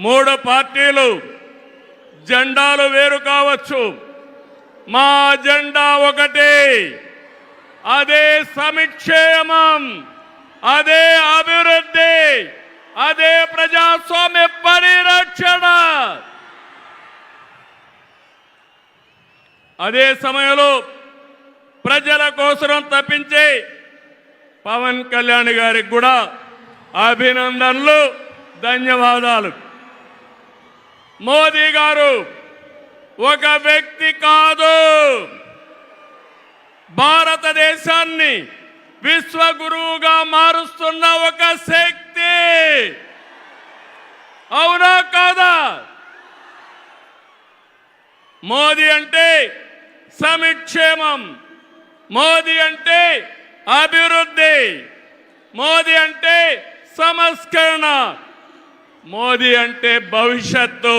మూడు పార్టీలు జెండాలు వేరు కావచ్చు, మా జెండా ఒకటే. అదే సంక్షేమం, అదే అభివృద్ధి, అదే ప్రజాస్వామ్య పరిరక్షణ. అదే సమయంలో ప్రజల కోసం తప్పించి పవన్ కళ్యాణ్ గారికి కూడా అభినందనలు, ధన్యవాదాలు. మోదీ గారు ఒక వ్యక్తి కాదు, భారతదేశాన్ని విశ్వగురువుగా మారుస్తున్న ఒక శక్తి. అవునా కాదా? మోదీ అంటే సంక్షేమం, మోదీ అంటే అభివృద్ధి, మోదీ అంటే సంస్కరణ, మోదీ అంటే భవిష్యత్తు,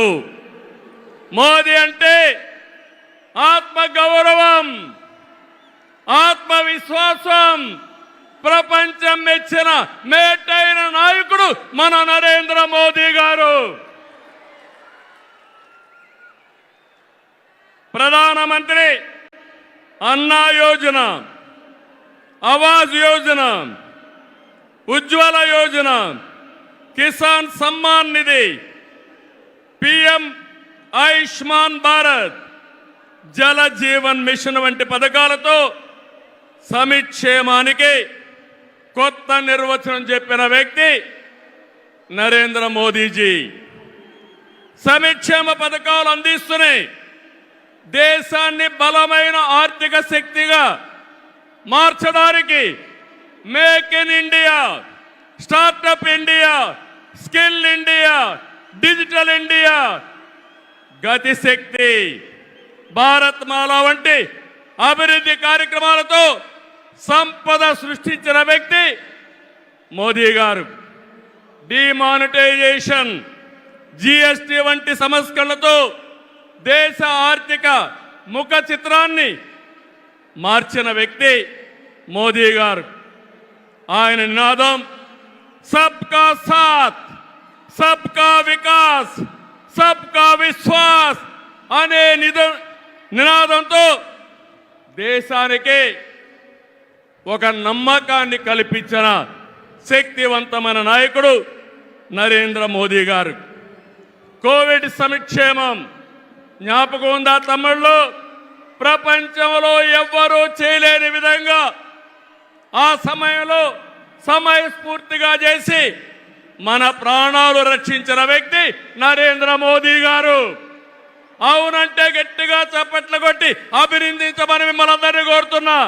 మోదీ అంటే ఆత్మగౌరవం, ఆత్మవిశ్వాసం. ప్రపంచం మెచ్చిన మేటైన నాయకుడు మన నరేంద్ర మోదీ గారు. ప్రధానమంత్రి అన్నా యోజన, ఆవాజ్ యోజన, ఉజ్వల యోజన, కిసాన్ సమ్మాన్ నిధి, పిఎం ఆయుష్మాన్ భారత్, జల జీవన్ మిషన్ వంటి పథకాలతో సంక్షేమానికి కొత్త నిర్వచనం చెప్పిన వ్యక్తి నరేంద్ర మోదీజీ. సంక్షేమ పథకాలు అందిస్తున్నాయి దేశాన్ని బలమైన ఆర్థిక శక్తిగా మార్చడానికి. Make in India, startup India, skill India, digital India, Gatishakti, Bharatmala వంటి అభివృద్ధి కార్యక్రమాలతో సంపద సృష్టించిన వ్యక్తి మోదీ గారు. డిమానిటైజేషన్, జిఎస్టి వంటి సంస్కరణలతో దేశ ఆర్థిక ముఖ చిత్రాన్ని మార్చిన వ్యక్తి మోదీ గారు. ఆయన నినాదం సబ్కా సాత్, సబ్కా వికాస్, సబ్కా విశ్వాస్ అనే నినాదంతో దేశానికి ఒక నమ్మకాన్ని కల్పించిన శక్తివంతమైన నాయకుడు నరేంద్ర మోదీ గారు. కోవిడ్ సంక్షేమం జ్ఞాపకం ఉందా తమ్ముళ్ళు? ప్రపంచంలో ఎవ్వరూ చేయలేని విధంగా ఆ సమయంలో సమయస్ఫూర్తిగా చేసి మన ప్రాణాలు రక్షించిన వ్యక్తి నరేంద్ర మోదీ గారు. అవునంటే గట్టిగా చప్పట్లు కొట్టి అభినందించమని మిమ్మల్ని అందరినీ కోరుతున్నా.